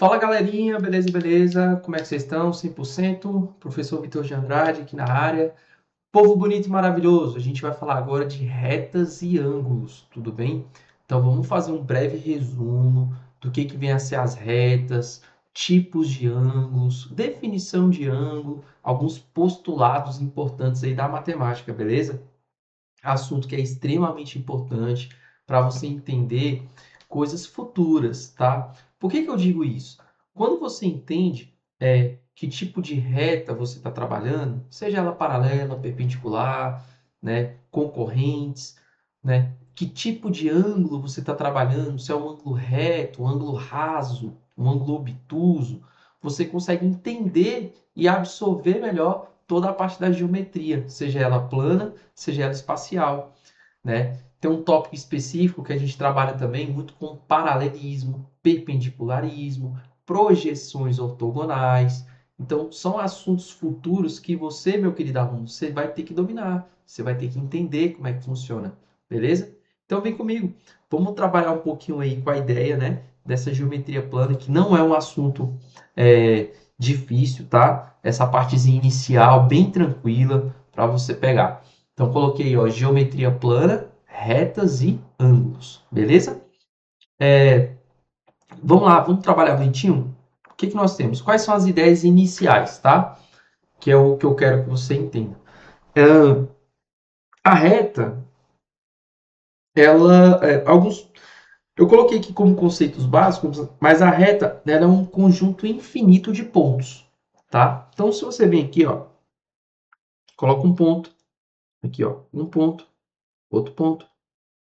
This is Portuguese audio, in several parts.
Fala galerinha, beleza, beleza? Como é que vocês estão? 100%? Professor Vitor de Andrade aqui na área. Povo bonito e maravilhoso, a gente vai falar agora de retas e ângulos, tudo bem? Então vamos fazer um breve resumo do que vem a ser as retas, tipos de ângulos, definição de ângulo, alguns postulados importantes aí da matemática, beleza? Assunto que é extremamente importante para você entender coisas futuras, tá? Por que eu digo isso? Quando você entende que tipo de reta você está trabalhando, seja ela paralela, perpendicular, né, concorrentes, né, que tipo de ângulo você está trabalhando, se é um ângulo reto, um ângulo raso, um ângulo obtuso, você consegue entender e absorver melhor toda a parte da geometria, seja ela plana, seja ela espacial, né? Tem um tópico específico que a gente trabalha também muito com paralelismo, perpendicularismo, projeções ortogonais. Então, são assuntos futuros que você, meu querido aluno, você vai ter que dominar, você vai ter que entender como é que funciona, beleza? Então, vem comigo. Vamos trabalhar um pouquinho aí com a ideia, né, dessa geometria plana, que não é um assunto difícil, tá? Essa partezinha inicial, bem tranquila para você pegar. Então, coloquei, ó, geometria plana, retas e ângulos, beleza? Vamos lá, vamos trabalhar bonitinho? O que nós temos? Quais são as ideias iniciais, tá? Que é o que eu quero que você entenda. A reta, eu coloquei aqui como conceitos básicos, mas a reta, ela é um conjunto infinito de pontos, tá? Então, se você vem aqui, ó, coloca um ponto, aqui, ó, um ponto, outro ponto,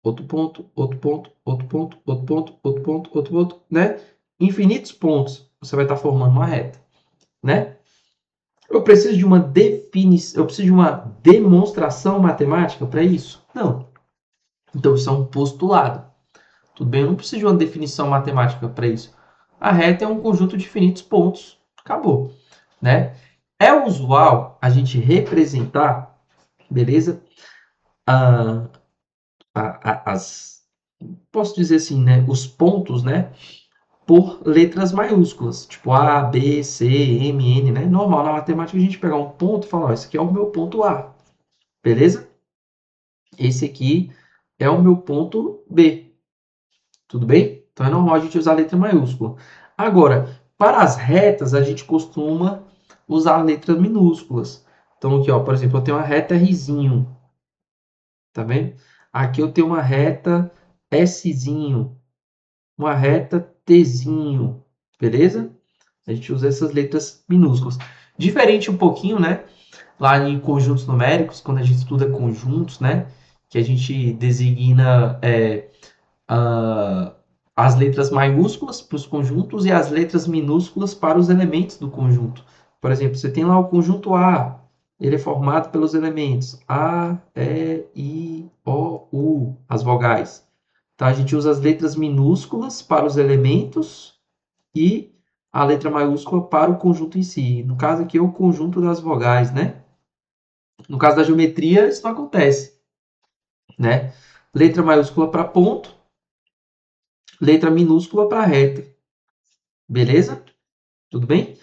outro ponto, outro ponto, outro ponto, outro ponto, outro ponto, outro ponto, né? Infinitos pontos, você vai estar formando uma reta, né? Eu preciso de uma definição, eu preciso de uma demonstração matemática para isso? Não. Então isso é um postulado. Tudo bem? Eu não preciso de uma definição matemática para isso. A reta é um conjunto de infinitos pontos. Acabou, né? É usual a gente representar, beleza? Ah, as posso dizer assim, né, os pontos, né, por letras maiúsculas, tipo A, B, C, M, N, né? Normal na matemática a gente pegar um ponto e falar, ó, esse aqui é o meu ponto A, beleza? Esse aqui é o meu ponto B, tudo bem? Então é normal a gente usar a letra maiúscula. Agora, para as retas a gente costuma usar letras minúsculas. Então aqui, ó, por exemplo, eu tenho uma reta Rzinho, tá vendo? Aqui eu tenho uma reta Szinho, uma reta Tzinho, beleza? A gente usa essas letras minúsculas. Diferente um pouquinho, né? Lá em conjuntos numéricos, quando a gente estuda conjuntos, né? Que a gente designa a- as letras maiúsculas para os conjuntos e as letras minúsculas para os elementos do conjunto. Por exemplo, você tem lá o conjunto A, ele é formado pelos elementos A, E, I, O, U, as vogais. Então, a gente usa as letras minúsculas para os elementos e a letra maiúscula para o conjunto em si. No caso aqui é o conjunto das vogais, né? No caso da geometria, isso não acontece, né? Letra maiúscula para ponto, letra minúscula para reta. Beleza? Tudo bem?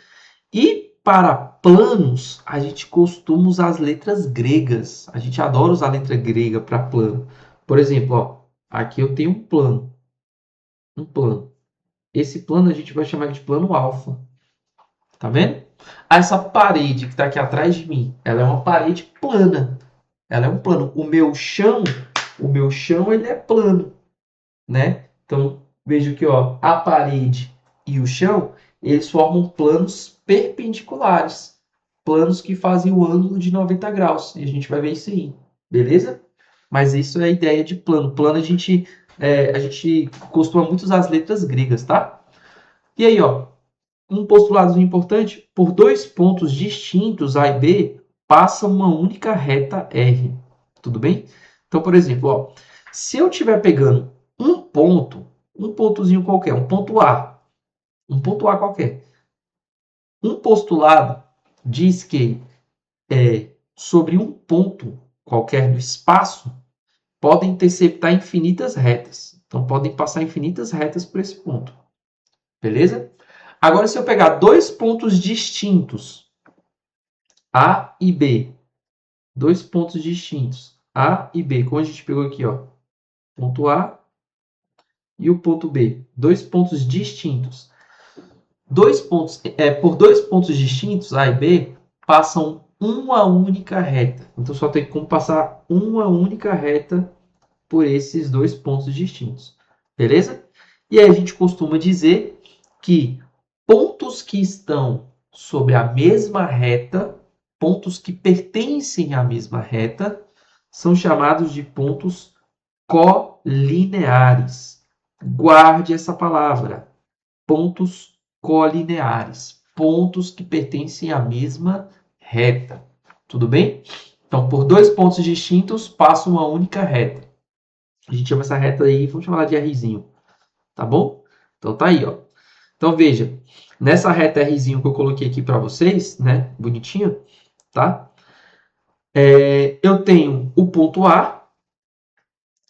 E para planos, a gente costuma usar as letras gregas. A gente adora usar a letra grega para plano. Por exemplo, ó, aqui eu tenho um plano. Um plano. Esse plano a gente vai chamar de plano alfa. Tá vendo? Essa parede que está aqui atrás de mim, ela é uma parede plana. Ela é um plano. O meu chão ele é plano, né? Então, veja aqui, ó, a parede e o chão, eles formam planos perpendiculares. Planos que fazem o ângulo de 90 graus. E a gente vai ver isso aí, beleza? Mas isso é a ideia de plano. Plano a gente costuma muito usar as letras gregas, tá? E aí, ó, um postulado importante, por dois pontos distintos, A e B, passa uma única reta R. Tudo bem? Então, por exemplo, ó, se eu estiver pegando um ponto, um pontozinho qualquer, um ponto A qualquer, um postulado diz que sobre um ponto qualquer do espaço, podem interceptar infinitas retas. Então, podem passar infinitas retas por esse ponto. Beleza? Agora, se eu pegar dois pontos distintos, A e B, dois pontos distintos, A e B, como a gente pegou aqui, ó, ponto A e o ponto B, dois pontos distintos. Por dois pontos distintos, A e B, passam uma única reta. Então, só tem como passar uma única reta por esses dois pontos distintos. Beleza? E aí a gente costuma dizer que pontos que estão sobre a mesma reta, pontos que pertencem à mesma reta, são chamados de pontos colineares. Guarde essa palavra. Pontos colineares. Pontos que pertencem à mesma reta. Tudo bem? Então, por dois pontos distintos, passa uma única reta. A gente chama essa reta aí, vamos chamar ela de Rzinho. Tá bom? Então, tá aí, ó. Então, veja. Nessa reta Rzinho que eu coloquei aqui para vocês, né? Bonitinho, tá? Eu tenho o ponto A,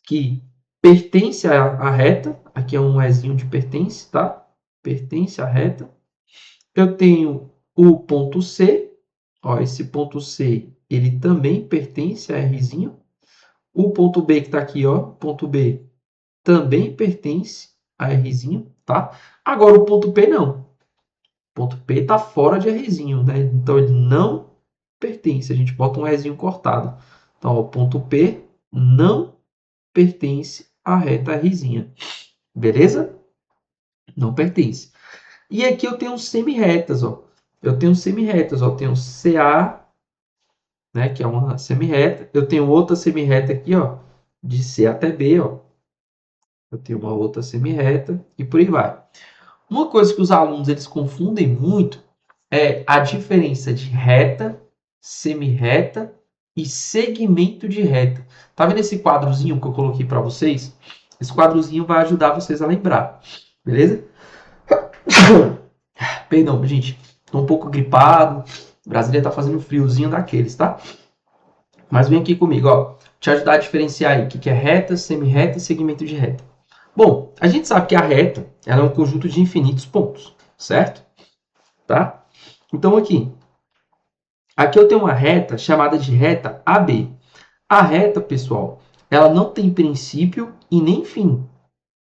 que pertence à reta. Aqui é um Ezinho de pertence, tá? Pertence à reta. Eu tenho o ponto C. Ó, esse ponto C, ele também pertence a Rzinho. O ponto B que está aqui, ó, ponto B, também pertence a Rzinho, tá? Agora o ponto P não. O ponto P está fora de Rzinho, né? Então ele não pertence. A gente bota um Ezinho cortado. Então, ó, o ponto P não pertence à reta Rzinha. Beleza? Não pertence. E aqui eu tenho semi-retas, ó. Eu tenho semi-retas, ó. Eu tenho CA, né, que é uma semi-reta. Eu tenho outra semi-reta aqui, ó, de C até B, ó. Eu tenho uma outra semi-reta e por aí vai. Uma coisa que os alunos eles confundem muito é a diferença de reta, semi-reta e segmento de reta. Tá vendo esse quadrozinho que eu coloquei para vocês? Esse quadrozinho vai ajudar vocês a lembrar, beleza? Perdão, gente, tô um pouco gripado. Brasília tá fazendo friozinho daqueles, tá? Mas vem aqui comigo, ó, te ajudar a diferenciar aí o que é reta, semi-reta e segmento de reta. Bom, a gente sabe que a reta ela é um conjunto de infinitos pontos, certo? Tá? Então aqui eu tenho uma reta chamada de reta AB. A reta, pessoal, ela não tem princípio e nem fim,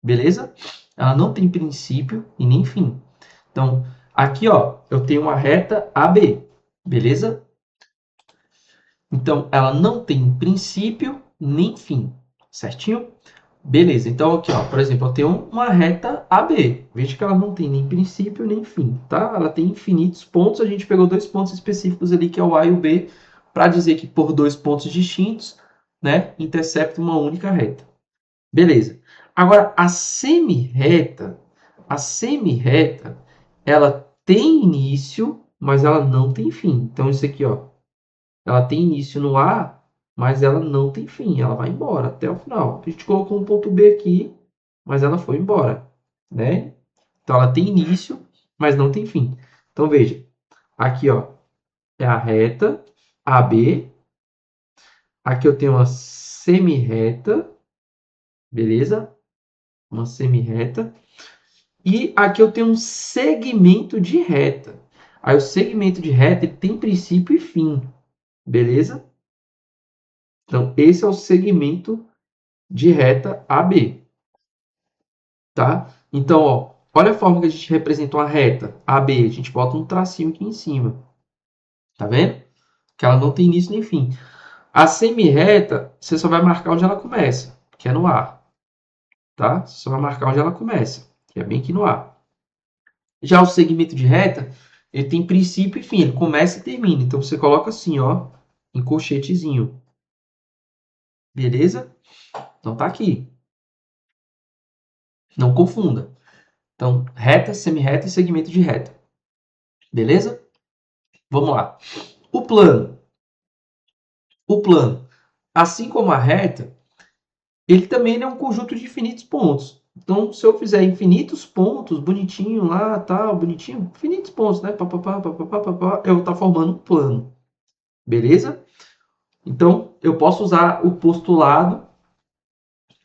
beleza? Ela não tem princípio e nem fim. Então, aqui, ó, eu tenho uma reta AB, beleza? Então, ela não tem princípio nem fim, certinho? Beleza, então aqui, ó, por exemplo, eu tenho uma reta AB. Veja que ela não tem nem princípio nem fim, tá? Ela tem infinitos pontos. A gente pegou dois pontos específicos ali, que é o A e o B, para dizer que por dois pontos distintos, né, intercepta uma única reta. Beleza. Agora, a semi-reta, ela tem início, mas ela não tem fim. Então, isso aqui, ó, ela tem início no A, mas ela não tem fim. Ela vai embora até o final. A gente colocou um ponto B aqui, mas ela foi embora, né? Então, ela tem início, mas não tem fim. Então, veja. Aqui, ó, é a reta AB. Aqui eu tenho uma semi-reta, beleza? Uma semi-reta. E aqui eu tenho um segmento de reta. Aí o segmento de reta ele tem princípio e fim, beleza? Então, esse é o segmento de reta AB, tá? Então, ó, olha a forma que a gente representa uma reta AB. A gente bota um tracinho aqui em cima, tá vendo? Que ela não tem início nem fim. A semi-reta, você só vai marcar onde ela começa, que é no A, tá? Você só vai marcar onde ela começa, que é bem aqui no A. Já o segmento de reta, ele tem princípio e fim, ele começa e termina. Então, você coloca assim, ó, em colchetezinho. Beleza? Então, tá aqui. Não confunda. Então, reta, semi-reta e segmento de reta. Beleza? Vamos lá. O plano. O plano, assim como a reta, ele também é um conjunto de infinitos pontos. Então, se eu fizer infinitos pontos, bonitinho lá, tal, bonitinho, infinitos pontos, né? Pá, pá, pá, pá, pá, pá, pá, eu vou estar formando um plano. Beleza? Então, eu posso usar o postulado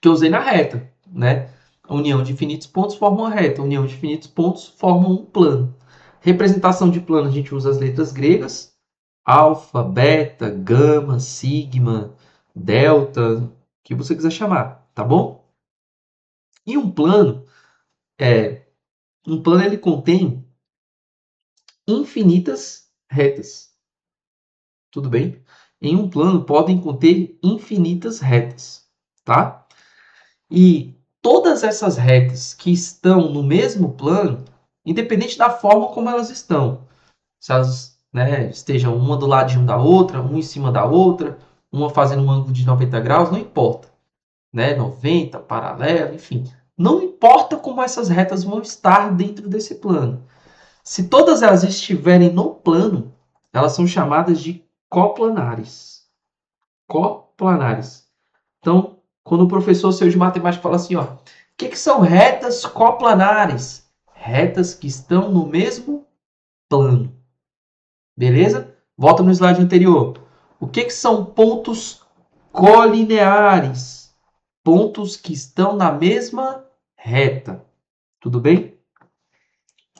que eu usei na reta, né? A união de infinitos pontos forma uma reta. A união de infinitos pontos forma um plano. Representação de plano, a gente usa as letras gregas. Alfa, beta, gama, sigma, delta, o que você quiser chamar, tá bom? E um plano ele contém infinitas retas. Tudo bem? Em um plano podem conter infinitas retas, tá? E todas essas retas que estão no mesmo plano, independente da forma como elas estão, se elas, né, estejam uma do ladinho da outra, uma em cima da outra, uma fazendo um ângulo de 90 graus, não importa, né? 90, paralelo, enfim. Não importa como essas retas vão estar dentro desse plano. Se todas elas estiverem no plano, elas são chamadas de coplanares. Coplanares. Então, quando o professor seu de matemática fala assim, ó, o que são retas coplanares? Retas que estão no mesmo plano. Beleza? Volta no slide anterior. O que são pontos colineares? Pontos que estão na mesma reta. Tudo bem?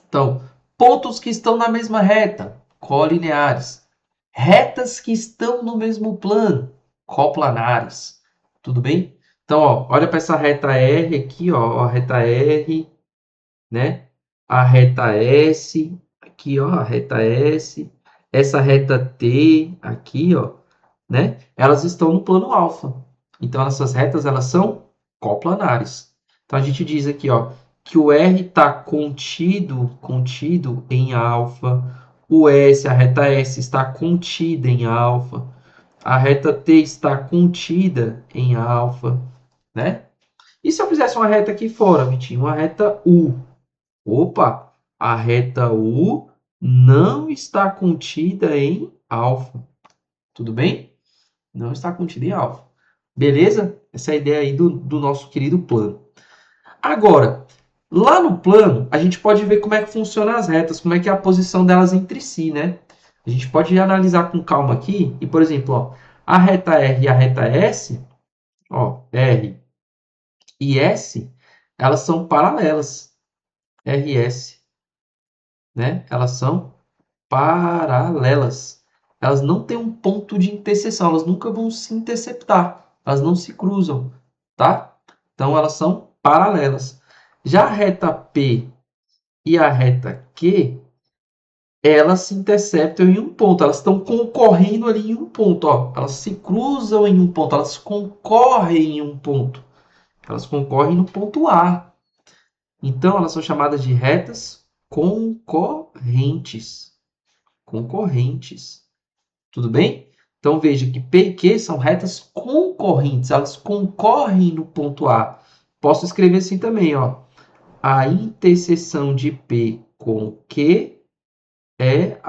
Então, pontos que estão na mesma reta, colineares. Retas que estão no mesmo plano, coplanares. Tudo bem? Então, ó, olha para essa reta R aqui, ó, a reta R, né? A reta S, aqui, ó, a reta S, essa reta T aqui, ó, né? Elas estão no plano alfa. Então, essas retas elas são coplanares. Então, a gente diz aqui, ó, que o R está contido em alfa. O S, a reta S está contida em alfa. A reta T está contida em alfa, né? E se eu fizesse uma reta aqui fora, Vitinho? Uma reta U. Opa, a reta U não está contida em alfa. Tudo bem? Não está contida em alfa. Beleza? Essa é a ideia aí do nosso querido plano. Agora, lá no plano, a gente pode ver como é que funcionam as retas, como é que é a posição delas entre si, né? A gente pode analisar com calma aqui. E, por exemplo, ó, a reta R e a reta S, ó, R e S, elas são paralelas. R e S, né? Elas são paralelas. Elas não têm um ponto de interseção, elas nunca vão se interceptar, elas não se cruzam, tá? Então elas são paralelas. Já a reta P e a reta Q, elas se interceptam em um ponto, elas estão concorrendo ali em um ponto, ó. Elas se cruzam em um ponto, elas concorrem em um ponto. Elas concorrem no ponto A. Então elas são chamadas de retas concorrentes. Concorrentes. Tudo bem? Então veja que P e Q são retas concorrentes, elas concorrem no ponto A. Posso escrever assim também, ó. A interseção de P com Q é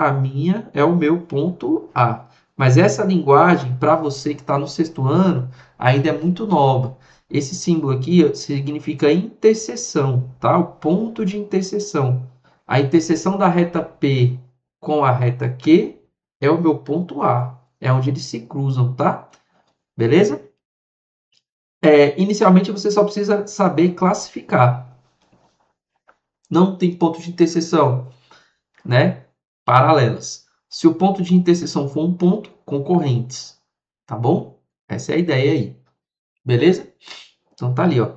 o meu ponto A. Mas essa linguagem, para você que está no sexto ano, ainda é muito nova. Esse símbolo aqui ó, significa interseção, tá? O ponto de interseção. A interseção da reta P com a reta Q é o meu ponto A. É onde eles se cruzam, tá? Beleza? Inicialmente você só precisa saber classificar. Não tem ponto de interseção, né? Paralelas. Se o ponto de interseção for um ponto, concorrentes. Tá bom? Essa é a ideia aí. Beleza? Então tá ali, ó.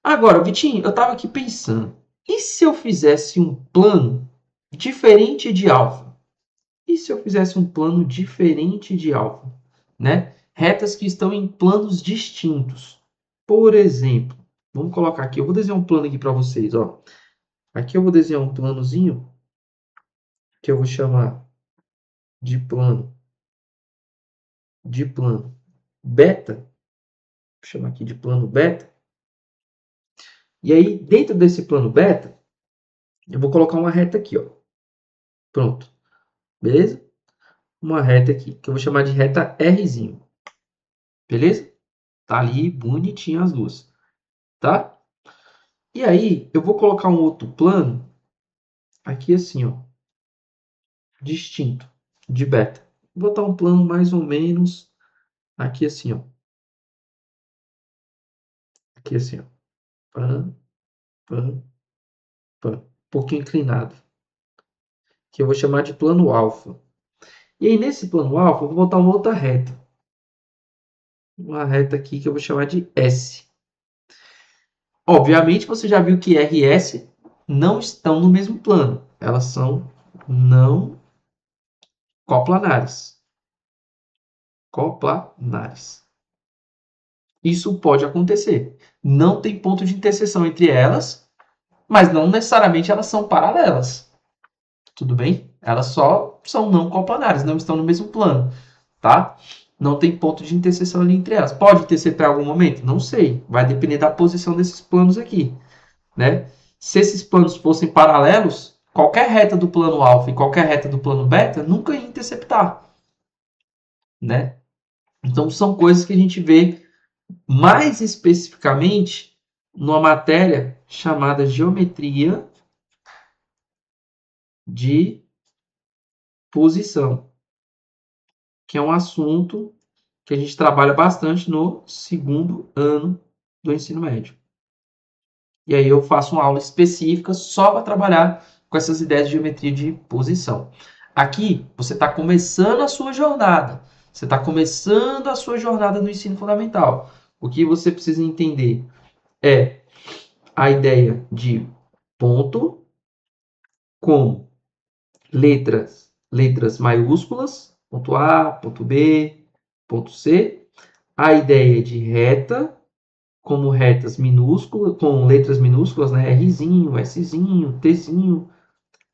Agora, Vitinho, eu tava aqui pensando. E se eu fizesse um plano diferente de alfa? E se eu fizesse um plano diferente de alfa? Né? Retas que estão em planos distintos. Por exemplo, vamos colocar aqui. Eu vou desenhar um plano aqui para vocês, ó. Aqui eu vou desenhar um planozinho que eu vou chamar de plano beta. Vou chamar aqui de plano beta. E aí, dentro desse plano beta, eu vou colocar uma reta aqui, ó. Pronto. Beleza? Uma reta aqui, que eu vou chamar de reta Rzinho. Beleza? Tá ali bonitinho as duas. Tá? E aí, eu vou colocar um outro plano aqui assim, ó. Distinto de beta. Vou botar um plano mais ou menos aqui assim, ó. Aqui assim, ó. Pã, pã, pã. Um pouquinho inclinado. Que eu vou chamar de plano alfa. E aí, nesse plano alfa, eu vou botar uma outra reta. Uma reta aqui que eu vou chamar de S. Obviamente, você já viu que R e S não estão no mesmo plano. Elas são não coplanares. Coplanares. Isso pode acontecer. Não tem ponto de interseção entre elas, mas não necessariamente elas são paralelas. Tudo bem? Elas só são não coplanares, não estão no mesmo plano, tá? Não tem ponto de interseção ali entre elas. Pode interceptar em algum momento? Não sei. Vai depender da posição desses planos aqui, né? Se esses planos fossem paralelos, qualquer reta do plano alfa e qualquer reta do plano beta nunca ia interceptar, né? Então são coisas que a gente vê mais especificamente numa matéria chamada geometria de posição, que é um assunto que a gente trabalha bastante no segundo ano do ensino médio. E aí eu faço uma aula específica só para trabalhar com essas ideias de geometria de posição. Aqui você está começando a sua jornada. Você está começando a sua jornada no ensino fundamental. O que você precisa entender é a ideia de ponto com letras maiúsculas, ponto A, ponto B, ponto C. A ideia de reta como retas minúsculas, com letras minúsculas, né? Rzinho, Szinho, Tzinho.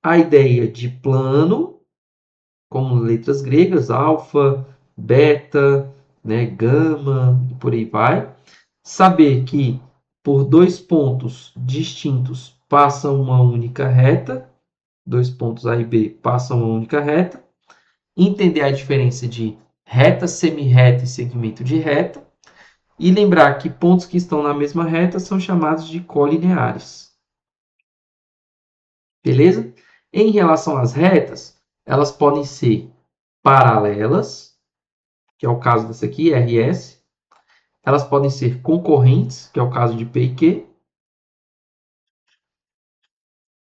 A ideia de plano, como letras gregas, alfa, beta, né? Gama, e por aí vai. Saber que por dois pontos distintos passa uma única reta, dois pontos A e B passam uma única reta. Entender a diferença de reta, semirreta e segmento de reta. E lembrar que pontos que estão na mesma reta são chamados de colineares. Beleza? Em relação às retas, elas podem ser paralelas, que é o caso dessa aqui, RS. Elas podem ser concorrentes, que é o caso de P e Q.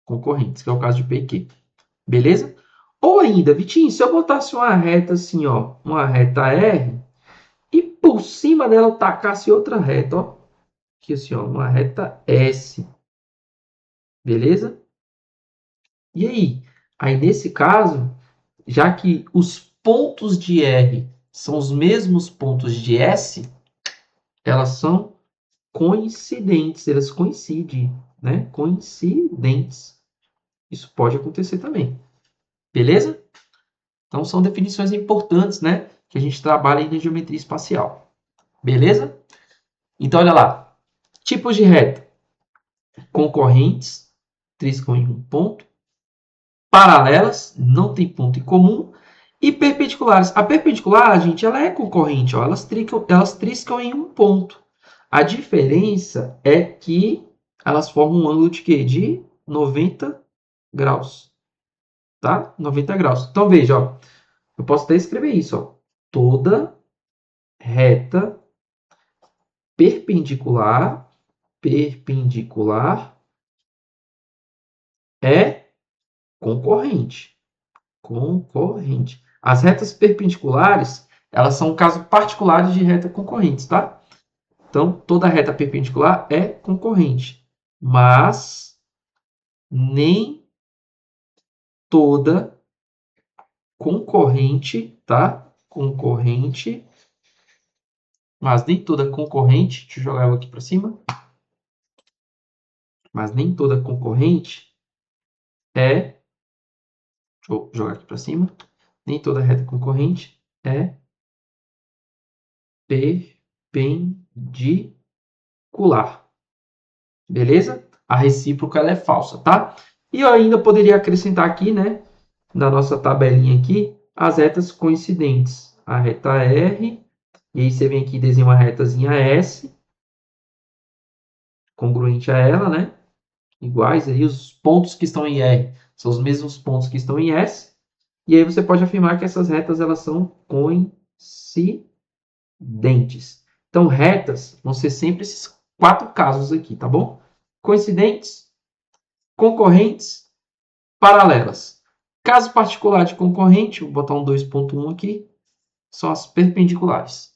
Concorrentes, que é o caso de P e Q. Beleza? Ou ainda, Vitinho, se eu botasse uma reta assim, ó, uma reta R, e por cima dela eu tacasse outra reta, ó. Aqui assim, ó, uma reta S. Beleza? E aí? Aí, nesse caso, já que os pontos de R são os mesmos pontos de S, elas são coincidentes, elas coincidem, né? Coincidentes. Isso pode acontecer também. Beleza? Então, são definições importantes, né? Que a gente trabalha aí na geometria espacial. Beleza? Então, olha lá. Tipos de reta. Concorrentes, triscam em um ponto. Paralelas, não tem ponto em comum. E perpendiculares. A perpendicular, gente, ela é concorrente. Ó, elas triscam em um ponto. A diferença é que elas formam um ângulo de quê? De 90 graus. Tá? 90 graus. Então, veja, ó, eu posso até escrever isso. Ó. Toda reta perpendicular é concorrente. Concorrente. As retas perpendiculares, elas são casos particulares de reta concorrentes, tá? Então, toda reta perpendicular é concorrente, mas nem toda concorrente, tá? Concorrente, mas nem toda concorrente, deixa eu jogar ela aqui para cima, mas nem toda concorrente é, deixa eu jogar aqui para cima, nem toda reta concorrente é perpendicular. Beleza? A recíproca ela é falsa, tá? E eu ainda poderia acrescentar aqui, né, na nossa tabelinha aqui, as retas coincidentes. A reta R, e aí você vem aqui e desenha uma retazinha S, congruente a ela, né? Iguais aí, os pontos que estão em R são os mesmos pontos que estão em S. E aí você pode afirmar que essas retas elas são coincidentes. Então, retas vão ser sempre esses 4 casos aqui, tá bom? Coincidentes, concorrentes, paralelas. Caso particular de concorrente, vou botar um 2.1 aqui, são as perpendiculares.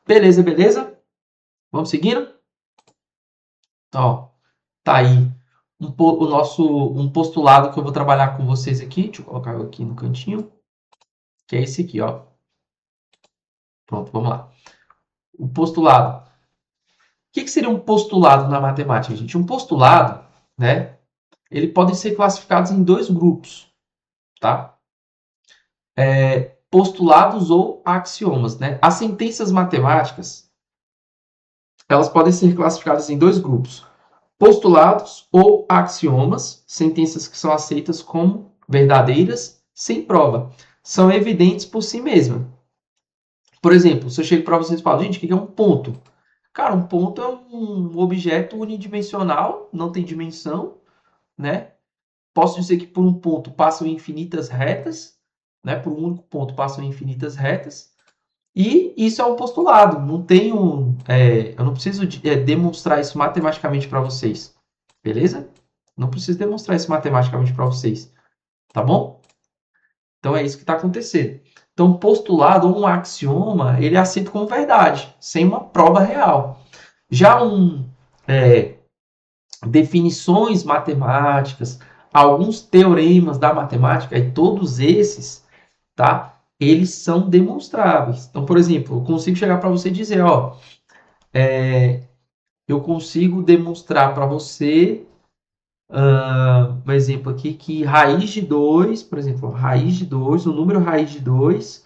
Beleza, beleza? Vamos seguindo? Ó, tá aí um postulado que eu vou trabalhar com vocês aqui. Deixa eu colocar aqui no cantinho, que é esse aqui, ó. Pronto, vamos lá. O postulado. O que seria um postulado na matemática, gente? Um postulado, né? Ele pode ser classificado em 2 grupos, tá? Postulados ou axiomas, né? As sentenças matemáticas, elas podem ser classificadas em 2 grupos: postulados ou axiomas, sentenças que são aceitas como verdadeiras sem prova, são evidentes por si mesmas. Por exemplo, se eu chego para vocês e falo, gente, o que é um ponto? Cara, um ponto é um objeto unidimensional, não tem dimensão, né? Posso dizer que por um ponto passam infinitas retas, né? Por um único ponto passam infinitas retas, e isso é um postulado. Não tenho, eu não preciso demonstrar isso matematicamente para vocês, beleza? Não preciso demonstrar isso matematicamente para vocês, tá bom? Então é isso que está acontecendo. Então, postulado ou um axioma, ele é aceito como verdade, sem uma prova real. Já definições matemáticas, alguns teoremas da matemática, e todos esses, tá? Eles são demonstráveis. Então, por exemplo, eu consigo chegar para você e dizer, ó, eu consigo demonstrar para você, um exemplo aqui, que raiz de 2, por exemplo, raiz de 2, o número raiz de 2,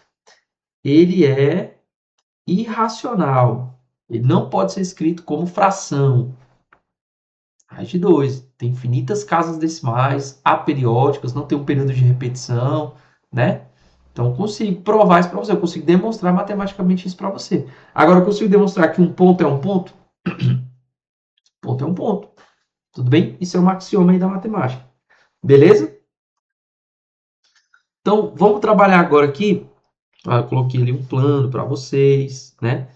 ele é irracional. Ele não pode ser escrito como fração. Raiz de 2 tem infinitas casas decimais, aperiódicas, não tem um período de repetição, né? Então, eu consigo provar isso para você, eu consigo demonstrar matematicamente isso para você. Agora, eu consigo demonstrar que um ponto é um ponto? Ponto é um ponto. Tudo bem? Isso é um axioma aí da matemática. Beleza? Então, vamos trabalhar agora aqui. Eu coloquei ali um plano para vocês, né?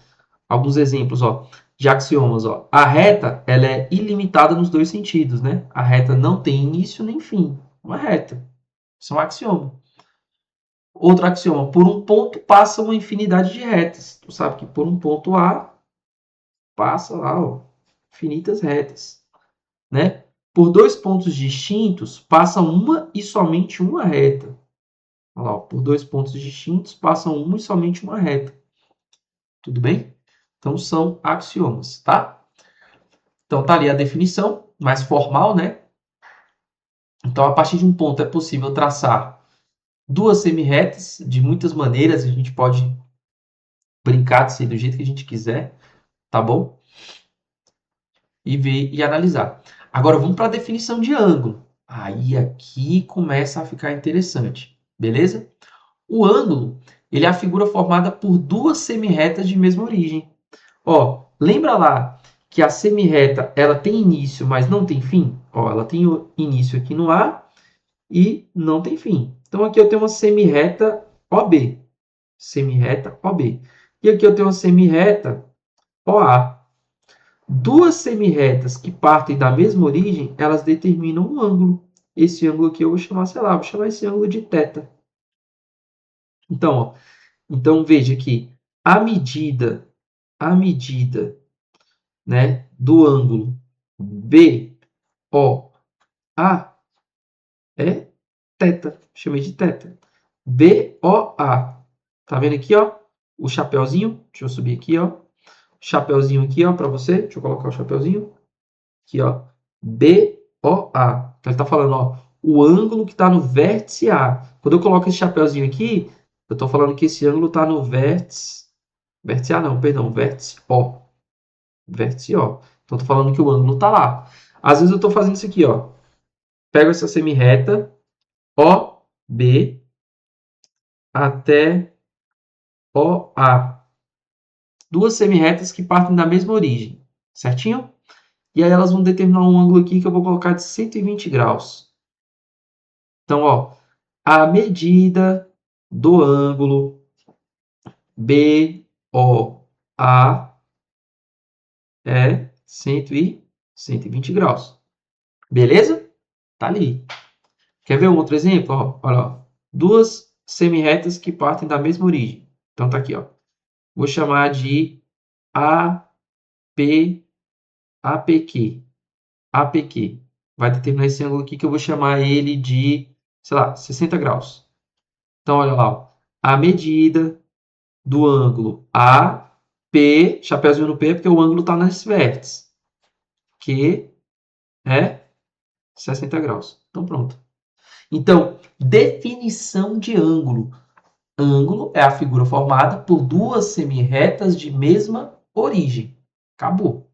Alguns exemplos, ó, de axiomas, ó. A reta, ela é ilimitada nos 2 sentidos, né? A reta não tem início nem fim. Uma reta. Isso é um axioma. Outro axioma, por um ponto passa uma infinidade de retas. Tu sabe que por um ponto A passa lá, ó, infinitas retas, né? Por 2 pontos distintos passa uma e somente uma reta. Olha lá, ó, por 2 pontos distintos passam uma e somente uma reta. Tudo bem? Então são axiomas, tá? Então tá ali a definição mais formal, né? Então a partir de um ponto é possível traçar 2 semirretas de muitas maneiras, a gente pode brincar de ser do jeito que a gente quiser, tá bom? E ver e analisar. Agora vamos para a definição de ângulo. Aí aqui começa a ficar interessante, beleza? O ângulo, ele é a figura formada por 2 semirretas de mesma origem. Ó, lembra lá que a semirreta, ela tem início, mas não tem fim? Ó, ela tem o início aqui no A e não tem fim. Então aqui eu tenho uma semirreta OB. Semirreta OB. E aqui eu tenho uma semirreta OA. 2 semirretas que partem da mesma origem, elas determinam um ângulo. Esse ângulo aqui eu vou chamar, sei lá, vou chamar esse ângulo de θ. Então, ó, então veja que a medida, né, do ângulo BOA é θ. Chamei de θ. BOA. Tá vendo aqui, ó? O chapeuzinho. Deixa eu subir aqui, ó. Chapeuzinho aqui, ó, para você. Deixa eu colocar o chapeuzinho. Aqui, ó. BOA. Então, ele está falando, ó, o ângulo que está no vértice A. Quando eu coloco esse chapeuzinho aqui, eu estou falando que esse ângulo está no vértice... Vértice A não, perdão, vértice O. Vértice O. Então, estou falando que o ângulo está lá. Às vezes eu estou fazendo isso aqui, ó. Pego essa semirreta OB até OA. 2 semirretas que partem da mesma origem, certinho? E aí elas vão determinar um ângulo aqui que eu vou colocar de 120 graus. Então, ó, a medida do ângulo BOA é 120 graus. Beleza? Tá ali. Quer ver um outro exemplo? Ó, olha lá. Duas semirretas que partem da mesma origem. Então tá aqui, ó. Vou chamar de AP, APQ. APQ. Vai determinar esse ângulo aqui que eu vou chamar ele de, sei lá, 60 graus. Então olha lá, ó. A medida do ângulo AP, chapéuzinho no P, porque o ângulo está nesse vértice, que é 60 graus. Então pronto. Então, definição de ângulo. Ângulo é a figura formada por duas semirretas de mesma origem. Acabou.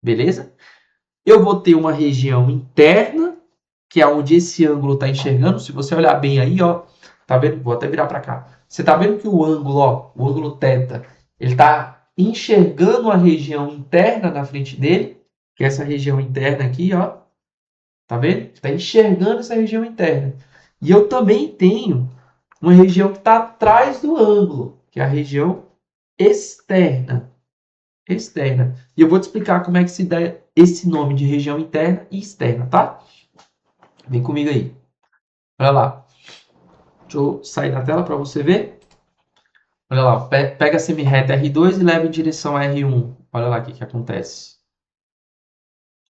Beleza? Eu vou ter uma região interna, que é onde esse ângulo está enxergando. Se você olhar bem aí, ó, tá vendo? Vou até virar para cá. Você tá vendo que o ângulo, ó, o ângulo θ, ele está enxergando a região interna na frente dele, que é essa região interna aqui, ó. Tá vendo? Está enxergando essa região interna. E eu também tenho uma região que está atrás do ângulo, que é a região externa. Externa. E eu vou te explicar como é que se dá esse nome de região interna e externa, tá? Vem comigo aí. Olha lá. Deixa eu sair da tela para você ver. Olha lá. Pega a semirreta R2 e leva em direção a R1. Olha lá o que acontece.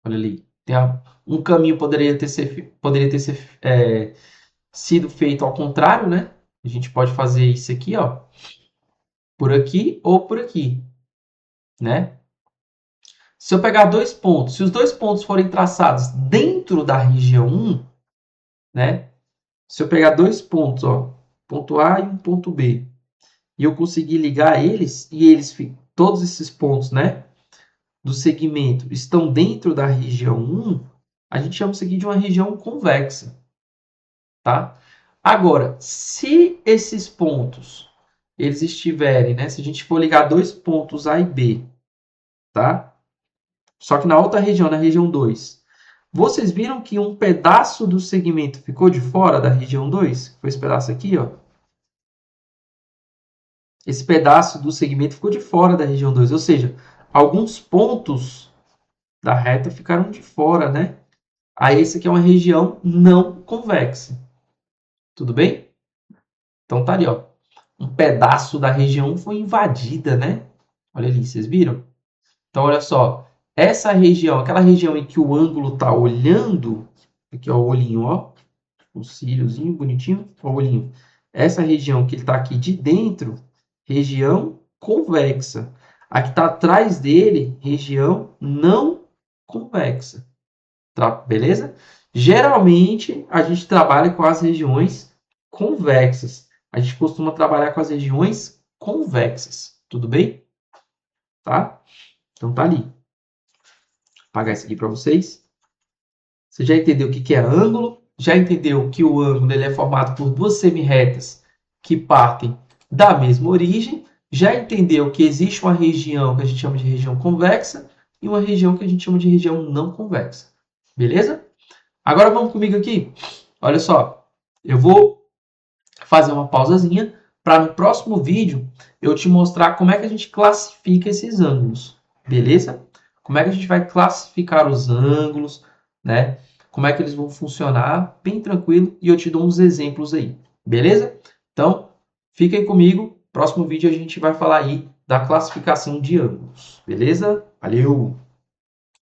Olha ali. Tem um caminho poderia ter sido feito ao contrário, né? A gente pode fazer isso aqui, ó, por aqui ou por aqui, né? Se eu pegar dois pontos, se os dois pontos forem traçados dentro da região 1, né? Se eu pegar dois pontos, ó, ponto A e um ponto B, e eu conseguir ligar eles, e todos esses pontos, né, do segmento estão dentro da região 1, a gente chama isso aqui de uma região convexa, tá? Agora, se esses pontos eles estiverem, né, se a gente for ligar dois pontos A e B, tá? Só que na outra região, na região 2, vocês viram que um pedaço do segmento ficou de fora da região 2? Foi esse pedaço aqui, ó. Esse pedaço do segmento ficou de fora da região 2, ou seja, alguns pontos da reta ficaram de fora, né? Aí esse aqui é uma região não convexa. Tudo bem? Então tá ali, ó. Um pedaço da região foi invadida, né? Olha ali, vocês viram? Então olha só, essa região, aquela região em que o ângulo tá olhando, aqui ó, o olhinho, ó, o cíliozinho bonitinho, ó, o olhinho. Essa região que ele tá aqui de dentro, região convexa. A que está atrás dele, região não convexa. Beleza? Geralmente, a gente trabalha com as regiões convexas. A gente costuma trabalhar com as regiões convexas. Tudo bem? Tá? Então, tá ali. Vou apagar isso aqui para vocês. Você já entendeu o que é ângulo? Já entendeu que o ângulo ele é formado por duas semirretas que partem da mesma origem? Já entendeu que existe uma região que a gente chama de região convexa e uma região que a gente chama de região não convexa. Beleza? Agora vamos comigo aqui. Olha só, eu vou fazer uma pausazinha para no próximo vídeo eu te mostrar como é que a gente classifica esses ângulos. Beleza? Como é que a gente vai classificar os ângulos, né? Como é que eles vão funcionar, bem tranquilo, e eu te dou uns exemplos aí. Beleza? Então, fica aí comigo. Próximo vídeo a gente vai falar aí da classificação de ângulos. Beleza? Valeu!